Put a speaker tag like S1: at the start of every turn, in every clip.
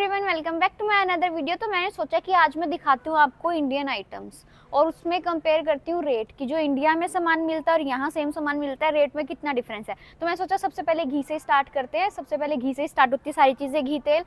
S1: Everyone, welcome back to my another video. तो मैंने सोचा कि आज मैं दिखाती हूँ आपको इंडियन आइटम्स और उसमें कंपेयर करती हूँ रेट की। जो इंडिया में सामान मिलता है और यहाँ सेम सामान मिलता है, रेट में कितना डिफरेंस है। तो मैं सोचा सबसे पहले घी से स्टार्ट करते हैं। सबसे पहले घी से स्टार्ट होती है सारी चीज़ें, घी तेल।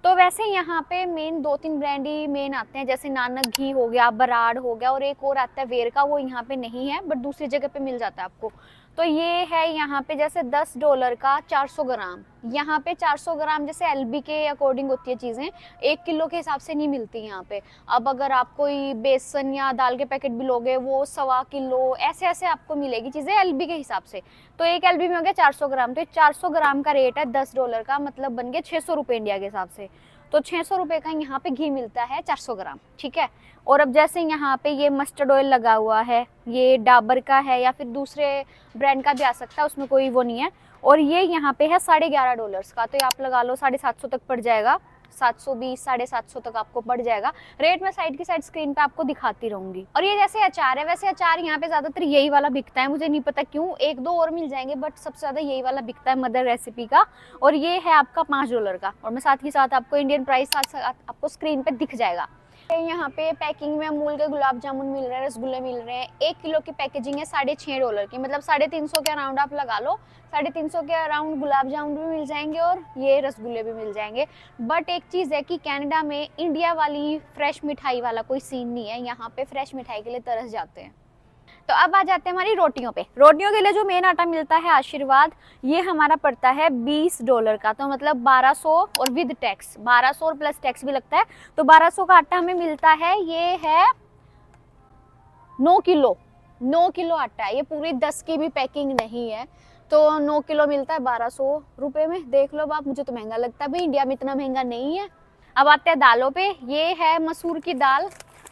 S1: तो वैसे यहाँ पे मेन 2-3 ब्रांड ही मेन आते हैं, जैसे नानक घी हो गया, बराड़ हो गया और एक और आता है वेर का, वो यहाँ पे नहीं है बट दूसरी जगह पे मिल जाता है आपको। तो ये है यहाँ पे जैसे $10 का 400 ग्राम। यहाँ पे 400 ग्राम जैसे एलबी के अकॉर्डिंग होती है चीज़ें, 1 किलो के हिसाब से नहीं मिलती यहाँ पे। अब अगर आप कोई बेसन या दाल के पैकेट भी लोगे, वो 1.25 किलो ऐसे ऐसे आपको मिलेगी चीज़ें एलबी के हिसाब से। तो एक एलबी में हो गया 400 ग्राम। तो 400 ग्राम का रेट है $10 का, मतलब बन गया 600 रुपये इंडिया के हिसाब से। तो 600 रुपये का यहाँ पे घी मिलता है 400 ग्राम, ठीक है। और अब जैसे यहाँ पे ये मस्टर्ड ऑयल लगा हुआ है, ये डाबर का है या फिर दूसरे ब्रांड का भी आ सकता है, उसमें कोई वो नहीं है। और ये यहाँ पे है $11.5 का, तो ये आप लगा लो 750 तक पड़ जाएगा, 720 750 तक आपको पड़ जाएगा। रेट मैं साइड की साइड स्क्रीन पे आपको दिखाती रहूंगी। और ये जैसे अचार है, वैसे अचार यहाँ पे ज्यादातर यही वाला बिकता है, मुझे नहीं पता क्यों, 1-2 और मिल जाएंगे बट सबसे ज्यादा यही वाला बिकता है, मदर रेसिपी का। और ये है आपका $5 का। और मैं साथ ही साथ आपको इंडियन प्राइस आपको स्क्रीन पे दिख जाएगा। यहाँ पे पैकिंग में अमूल के गुलाब जामुन मिल रहे हैं, रसगुल्ले मिल रहे हैं। 1 किलो की पैकेजिंग है $6.5 की, मतलब 350 के अराउंड आप लगा लो। 350 के अराउंड गुलाब जामुन भी मिल जाएंगे और ये रसगुल्ले भी मिल जाएंगे। बट एक चीज़ है कि कनाडा में इंडिया वाली फ्रेश मिठाई वाला कोई सीन नहीं है, यहाँ पे फ्रेश मिठाई के लिए तरस जाते हैं। तो अब आ जाते हैं हमारी रोटियों पे। रोटियों के लिए जो मेन आटा मिलता है आशीर्वाद, ये हमारा पड़ता है $20 का, तो मतलब 1200 और विद टैक्स 1200 और प्लस टैक्स भी लगता है। तो 1200 का आटा हमें मिलता है। ये है 9 किलो, 9 किलो आटा है। ये पूरी 10 की भी पैकिंग नहीं है, तो 9 किलो मिलता है 1200 रुपये में। देख लो बाप, मुझे तो महंगा लगता है भाई, इंडिया में इतना महंगा नहीं है। अब आते हैं दालों पे। ये है मसूर की दाल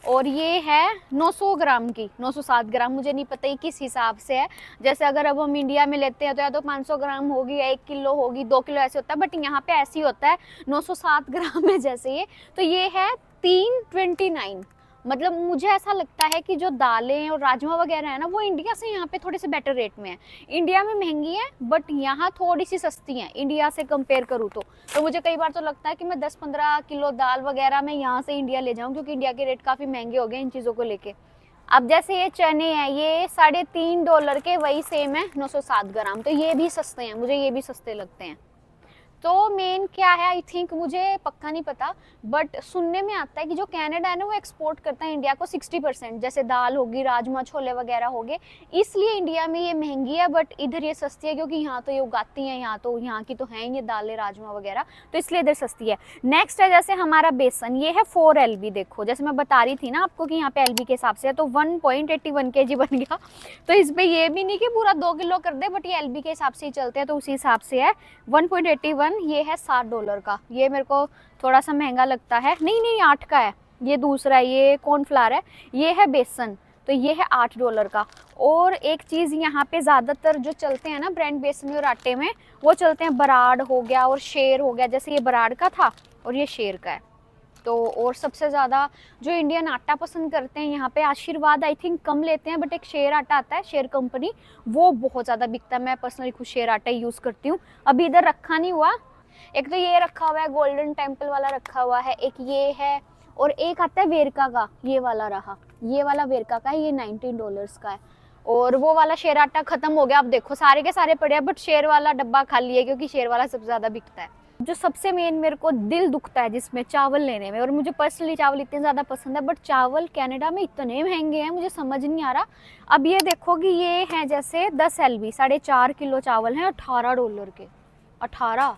S1: और ये है 900 ग्राम की, 907 ग्राम, मुझे नहीं पता ये किस हिसाब से है। जैसे अगर अब हम इंडिया में लेते हैं तो या तो 500 ग्राम होगी या 1 किलो होगी, 2 किलो ऐसे होता है, बट यहाँ पे ऐसे ही होता है 907 ग्राम है जैसे ये। तो ये है 329। मतलब मुझे ऐसा लगता है कि जो दालें और राजमा वगैरह है ना, वो इंडिया से यहाँ पे थोड़े से बेटर रेट में है। इंडिया में महंगी है बट यहाँ थोड़ी सी सस्ती है इंडिया से कंपेयर करूँ तो मुझे कई बार तो लगता है कि मैं 10-15 किलो दाल वगैरह मैं यहाँ से इंडिया ले जाऊँ, क्योंकि इंडिया के रेट काफ़ी महंगे हो गए इन चीज़ों को लेके। अब जैसे ये चने हैं, ये $3.5 के, वही सेम है 907 ग्राम। तो ये भी सस्ते हैं, मुझे ये भी सस्ते लगते हैं। तो मेन क्या है, आई थिंक, मुझे पक्का नहीं पता बट सुनने में आता है कि जो कनाडा है ना, वो एक्सपोर्ट करता है इंडिया को 60%, जैसे दाल होगी, राजमा छोले वगैरह हो गए, इसलिए इंडिया में ये महंगी है बट इधर ये सस्ती है, क्योंकि यहाँ तो ये उगाती हैं, यहाँ की तो हैं ये दालें राजमा वगैरह, तो इसलिए इधर सस्ती है। नेक्स्ट है जैसे हमारा बेसन, ये है 4 LB। देखो जैसे मैं बता रही थी ना आपको कि यहाँ पे LB के हिसाब से है, तो 1.81 kg बन गया। तो इसमें ये भी नहीं कि पूरा 2 किलो कर दे, बट ये LB के हिसाब से ही चलते हैं, तो उसी हिसाब से है 1.81। ये है $60 का। ये मेरे को थोड़ा सा महंगा लगता है। नहीं 8 का है। ये दूसरा है, ये कॉर्नफ्लावर है। ये है बेसन, तो ये है $8 का। और एक चीज़ यहाँ पे ज़्यादातर जो चलते हैं ना ब्रांड बेसन और आटे में, वो चलते हैं बराड़ हो गया और शेर हो गया। जैसे ये बराड़ का था और ये शेर का है। तो और सबसे ज़्यादा जो इंडियन आटा पसंद करते हैं यहाँ पे, आशीर्वाद आई थिंक कम लेते हैं, बट एक शेर आटा आता है, शेर कंपनी, वो बहुत ज़्यादा बिकता है। मैं पर्सनली खुद शेर आटा ही यूज़ करती हूँ। अभी इधर रखा नहीं हुआ, एक तो ये रखा हुआ है, गोल्डन टेम्पल वाला रखा हुआ है, एक ये है और एक आता है वेरका का, ये वाला रहा, ये वाला वेरका का है, ये $19 का है। और वो वाला शेर आटा खत्म हो गया। अब देखो सारे के सारे पड़े हैं बट शेर वाला डब्बा खाली है, क्योंकि शेर वाला सबसे ज़्यादा बिकता है। जो सबसे मेन मेरे को दिल दुखता है जिसमें, चावल लेने में, और मुझे पर्सनली चावल इतने ज़्यादा पसंद है बट चावल कनाडा में इतने महंगे हैं, मुझे समझ नहीं आ रहा। अब ये देखो कि ये हैं जैसे 10 LB, 4.5 किलो चावल हैं $18 के। 18,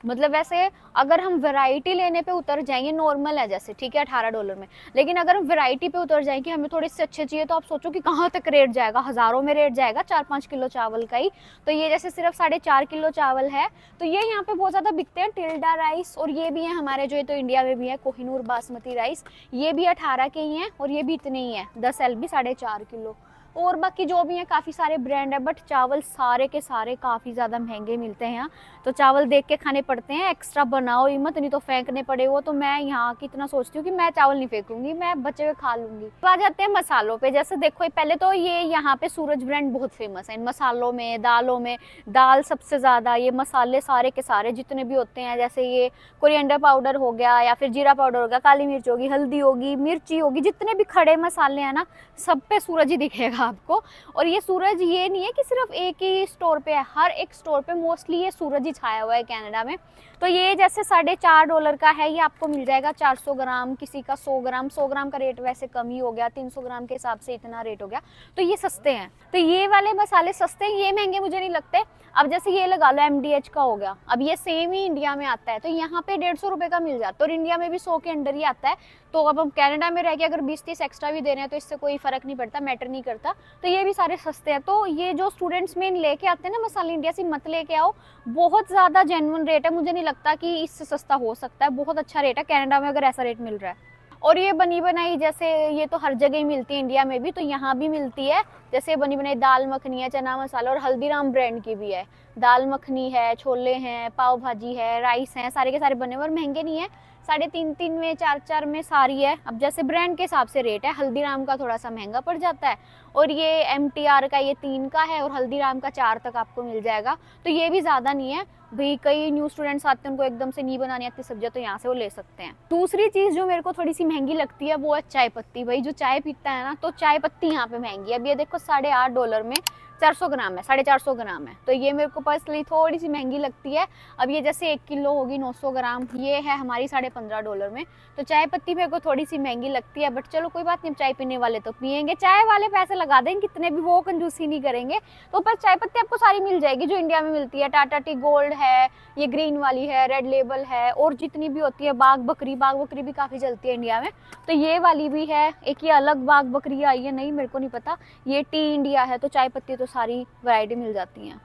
S1: मतलब वैसे अगर हम वैरायटी लेने पे उतर जाएंगे, नॉर्मल है जैसे, ठीक है $18 में, लेकिन अगर हम वैरायटी पे उतर जाएंगे, हमें थोड़े से अच्छे चाहिए, तो आप सोचो कि कहाँ तक रेट जाएगा, हज़ारों में रेट जाएगा 4-5 किलो चावल का ही। तो ये जैसे सिर्फ 4.5 किलो चावल है, तो ये यहाँ पे बहुत ज़्यादा बिकते हैं। टिल्डा राइस, और ये भी है हमारे जो, ये तो इंडिया में भी है, कोहिनूर बासमती राइस, ये भी 18 के ही हैं और ये भी इतने ही हैं, 10 LB 4.5 किलो। और बाकी जो भी है काफ़ी सारे ब्रांड है, बट चावल सारे के सारे काफ़ी ज़्यादा महंगे मिलते हैं यहाँ। तो चावल देख के खाने पड़ते हैं, एक्स्ट्रा बनाओ ही मत, नहीं तो फेंकने पड़े वो। तो मैं यहाँ की इतना सोचती हूँ कि मैं चावल नहीं फेंकूंगी, मैं बचे हुए खा लूँगी। तो आ जाते हैं मसालों पे। जैसे देखो पहले तो ये यहाँ पे सूरज ब्रांड बहुत फेमस है इन मसालों में, दालों में। दाल सबसे ज़्यादा, ये मसाले सारे के सारे जितने भी होते हैं, जैसे ये कोरिएंडर पाउडर हो गया या फिर जीरा पाउडर हो गया, काली मिर्च होगी, हल्दी होगी, मिर्ची होगी, जितने भी खड़े मसाले हैं ना, सब पे सूरज ही दिखेगा आपको। और ये सूरज ये नहीं है कि सिर्फ एक ही स्टोर पे है, हर एक स्टोर पे मोस्टली ये सूरज ही छाया हुआ है कनाडा में। तो ये जैसे $4.5 का है, ये आपको मिल जाएगा 400 ग्राम, किसी का 100 ग्राम। 100 ग्राम का रेट वैसे कम ही हो गया, 300 ग्राम के हिसाब से इतना रेट हो गया। तो ये सस्ते हैं, तो ये वाले मसाले सस्ते हैं, ये महंगे मुझे नहीं लगते। अब जैसे ये लगा लो MDH का हो गया, अब ये सेम ही इंडिया में आता है, तो यहाँ पे 150 रुपये का मिल जाता है, और इंडिया में भी 100 के अंडर ही आता है। तो अब हम कनाडा में रह के अगर 20-30 एक्स्ट्रा भी दे रहे हैं तो इससे कोई फर्क नहीं पड़ता, मैटर नहीं करता। तो ये भी सारे सस्ते हैं। तो ये जो स्टूडेंट्स में लेके आते हैं ना मसाले, इंडिया से मत लेके आओ, बहुत ज़्यादा जेन्युइन रेट है। मुझे नहीं लगता कि इससे सस्ता हो सकता है, बहुत अच्छा रेट है कनाडा में अगर ऐसा रेट मिल रहा है। और ये बनी बनाई, जैसे ये तो हर जगह ही मिलती है इंडिया में भी, तो यहाँ भी मिलती है। जैसे बनी बनाई दाल मखनी है, चना मसाला, और हल्दीराम ब्रांड की भी है। दाल मखनी है, छोले हैं, पाव भाजी है, राइस हैं, सारे के सारे बने हुए और महंगे नहीं है। 3.5 में, 4 में सारी है। अब जैसे ब्रांड के हिसाब से रेट है, हल्दीराम का थोड़ा सा महंगा पड़ जाता है, और ये MTR का ये 3 का है, और हल्दीराम का 4 तक आपको मिल जाएगा। तो ये भी ज़्यादा नहीं है भाई। कई न्यू स्टूडेंट्स आते हैं, उनको एकदम से नहीं बनानी आती सब्जियां, तो यहाँ से वो ले सकते हैं। दूसरी चीज़ जो मेरे को थोड़ी सी महंगी लगती है वो है चाय पत्ती। भाई जो चाय पीता है ना, तो चाय पत्ती यहाँ पे महंगी है। अब ये देखो $8.5 में 400 ग्राम है, 450 ग्राम है, तो ये मेरे को पर्सनली थोड़ी सी महंगी लगती है। अब ये जैसे 1 किलो होगी 900 ग्राम, ये है हमारी $15.5 में। तो चाय पत्ती मेरे को थोड़ी सी महंगी लगती है, बट चलो कोई बात नहीं, चाय पीने वाले तो पियेंगे, चाय वाले पैसे लगा देंगे कितने भी, वो कंजूसी नहीं करेंगे। तो पर चाय पत्ती आपको सारी मिल जाएगी जो इंडिया में मिलती है। टाटा टी गोल्ड है, ये ग्रीन वाली है, रेड लेबल है, और जितनी भी होती है, बाग बकरी भी काफ़ी चलती है इंडिया में, तो ये वाली भी है। एक ये अलग बाग बकरी आई है, नहीं मेरे को नहीं पता, ये टी इंडिया है। तो चाय पत्ती तो सारी वैरायटी मिल जाती हैं।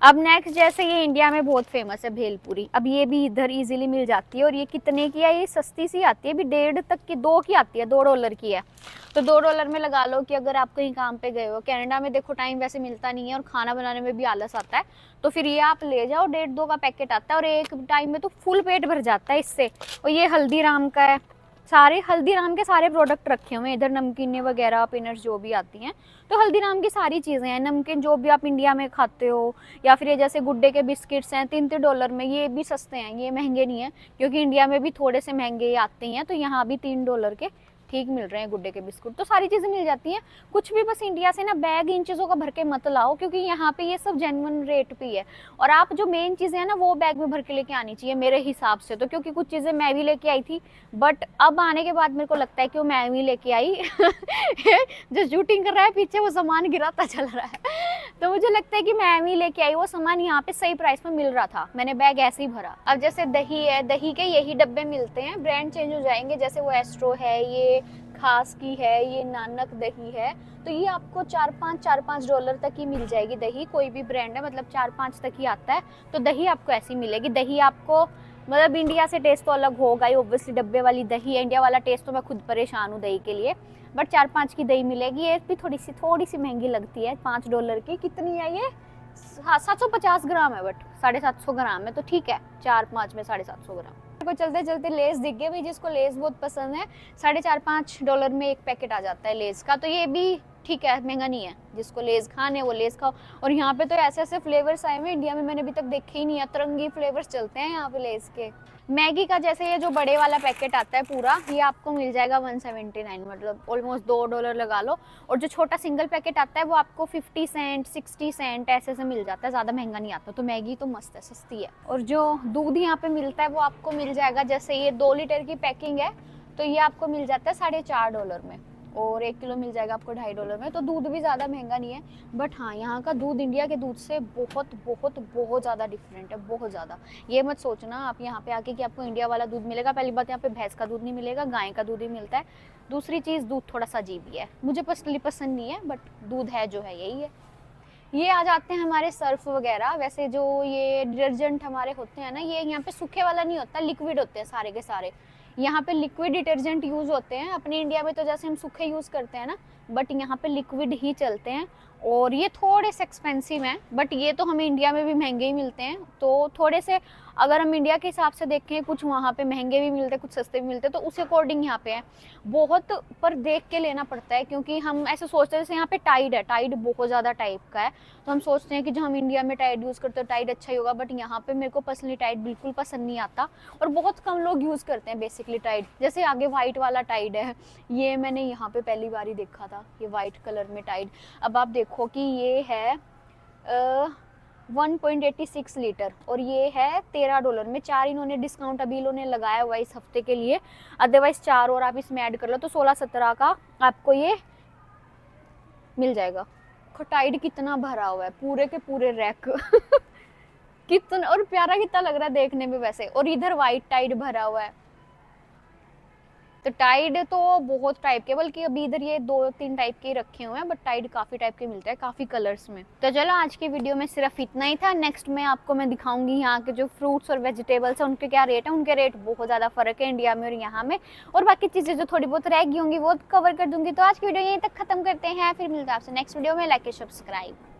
S1: अब नेक्स्ट, जैसे ये इंडिया में बहुत फेमस है भेलपूरी, अब ये भी इधर इजीली मिल जाती है। और ये कितने की है, ये सस्ती सी आती है, अभी 1.5 तक की, 2 की आती है, $2 की है। तो $2 में लगा लो कि अगर आप कहीं काम पे गए हो, कनाडा में देखो टाइम वैसे मिलता नहीं है और खाना बनाने में भी आलस आता है, तो फिर ये आप ले जाओ, 1.5-2 का पैकेट आता है, और एक टाइम में तो फुल पेट भर जाता है इससे। और ये हल्दीराम का है, सारे हल्दीराम के सारे प्रोडक्ट रखे हुए हैं इधर, नमकीनें वगैरह, पिनर्स जो भी आती हैं, तो हल्दीराम की सारी चीज़ें हैं। नमकीन जो भी आप इंडिया में खाते हो, या फिर ये जैसे गुड्डे के बिस्किट्स हैं $3 में, ये भी सस्ते हैं, ये महंगे नहीं हैं, क्योंकि इंडिया में भी थोड़े से महंगे आते हैं, तो यहाँ भी $3 के ठीक मिल रहे हैं गुड्डे के बिस्कुट। तो सारी चीज़ें मिल जाती हैं। कुछ भी बस इंडिया से ना बैग इन चीज़ों का भर के मत लाओ, क्योंकि यहाँ पे ये सब जेन्युइन रेट पे है। और आप जो मेन चीज़ें हैं ना, वो बैग में भर के लेके आनी चाहिए मेरे हिसाब से तो, क्योंकि कुछ चीज़ें मैं भी लेके आई थी, बट अब आने के बाद मेरे को लगता है कि वो मैं भी लेके आई जो शूटिंग कर रहा है पीछे, वो सामान गिराता चल रहा है तो मुझे लगता है कि मैं भी लेके आई वो सामान, यहाँ पे सही प्राइस में मिल रहा था, मैंने बैग ऐसे ही भरा। अब जैसे दही है, दही के यही डब्बे मिलते हैं, ब्रांड चेंज हो जाएंगे, जैसे वो एस्ट्रो है, ये खास की है, ये नानक दही है, तो ये आपको $4-5 तक ही मिल जाएगी दही। कोई भी ब्रांड है, मतलब 4-5 तक ही आता है, तो दही आपको ऐसी मिलेगी। दही आपको मतलब इंडिया से टेस्ट तो अलग होगा ही, ऑब्वियसली डब्बे वाली दही है, इंडिया वाला टेस्ट तो मैं खुद परेशान हूँ दही के लिए, बट 4-5 की दही मिलेगी। ये भी थोड़ी सी महंगी लगती है, $5 की। कितनी है ये? 750 ग्राम है, बट 750 ग्राम है, तो ठीक है, 4-5 में 750 ग्राम। को चलते चलते लेस दिख गए भाई, जिसको लेस बहुत पसंद है, $4.5-5 में एक पैकेट आ जाता है लेस का, तो ये भी ठीक है, महंगा नहीं है। जिसको लेस खाने वो लेस खाओ। और यहाँ पे तो ऐसे ऐसे फ्लेवर्स आए हुए इंडिया में मैंने अभी तक देखे ही नहीं है, अतरंगी फ्लेवर्स चलते हैं यहाँ पे लेस के। मैगी का जैसे ये जो बड़े वाला पैकेट आता है पूरा, ये आपको मिल जाएगा 179, मतलब ऑलमोस्ट $2 लगा लो। और जो छोटा सिंगल पैकेट आता है वो आपको 50 सेंट 60 सेंट ऐसे से मिल जाता है, ज़्यादा महंगा नहीं आता। तो मैगी तो मस्त है, सस्ती है। और जो दूध यहाँ पे मिलता है वो आपको मिल जाएगा, जैसे ये 2 लीटर की पैकिंग है तो ये आपको मिल जाता है $4.5 में, और 1 किलो मिल जाएगा आपको $2.5 में। तो दूध भी ज़्यादा महंगा नहीं है, बट हाँ यहाँ का दूध इंडिया के दूध से बहुत बहुत बहुत ज़्यादा डिफरेंट है, बहुत ज़्यादा। ये मत सोचना आप यहाँ पे आके कि आपको इंडिया वाला दूध मिलेगा। पहली बात, यहाँ पे भैंस का दूध नहीं मिलेगा, गाय का दूध ही मिलता है। दूसरी चीज़, दूध थोड़ा सा अजीब ही है, मुझे पर्सनली पसंद नहीं है, बट दूध है जो है यही है। ये आ जाते हैं हमारे सर्फ वगैरह। वैसे जो ये डिटर्जेंट हमारे होते हैं ना, ये यहाँ पे सूखे वाला नहीं होता, लिक्विड होते हैं सारे के सारे। यहाँ पे लिक्विड डिटर्जेंट यूज़ होते हैं। अपने इंडिया में तो जैसे हम सूखे यूज़ करते हैं ना, बट यहाँ पे लिक्विड ही चलते हैं और ये थोड़े से एक्सपेंसिव हैं, बट ये तो हमें इंडिया में भी महंगे ही मिलते हैं। तो थोड़े से अगर हम इंडिया के हिसाब से देखें, कुछ वहाँ पे महंगे भी मिलते हैं, कुछ सस्ते भी मिलते हैं, तो उस अकॉर्डिंग यहाँ पे है। बहुत पर देख के लेना पड़ता है, क्योंकि हम ऐसे सोचते हैं जैसे यहाँ पे टाइड है, टाइड बहुत ज़्यादा टाइप का है, तो हम सोचते हैं कि जो हम इंडिया में टाइड यूज़ करते हैं टाइड अच्छा ही होगा, बट यहाँ पे मेरे को पर्सनली टाइड बिल्कुल पसंद नहीं आता और बहुत कम लोग यूज़ करते हैं बेसिकली टाइड। जैसे आगे वाइट वाला टाइड है, ये मैंने यहाँ पे पहली बार ही देखा था, ये वाइट कलर में टाइड। अब आप देखो कि ये है 1.86 लीटर और ये है $13 में। 4 इन्होंने डिस्काउंट अभी इन्होंने लगाया हुआ है इस हफ्ते के लिए, अदरवाइज 4 और आप इसमें ऐड कर लो तो 16-17 का आपको ये मिल जाएगा। टाइड कितना भरा हुआ है, पूरे के पूरे रैक कितना और प्यारा कितना लग रहा है देखने में वैसे। और इधर वाइट टाइड भरा हुआ है। तो टाइड तो बहुत टाइप के, बल्कि अभी इधर ये 2-3 टाइप के रखे हुए हैं, बट टाइड काफ़ी टाइप के मिलते हैं, काफ़ी कलर्स में। तो चलो आज की वीडियो में सिर्फ इतना ही था। नेक्स्ट में आपको मैं दिखाऊंगी यहाँ के जो फ्रूट्स और वेजिटेबल्स हैं उनके क्या रेट है। उनके रेट बहुत ज़्यादा फ़र्क है इंडिया में और यहाँ में, और बाकी चीज़ें जो थोड़ी बहुत रह गई होंगी वो कवर कर दूंगी। तो आज की वीडियो यहीं तक खत्म करते हैं, फिर मिलते हैं आपसे नेक्स्ट वीडियो में। Like subscribe.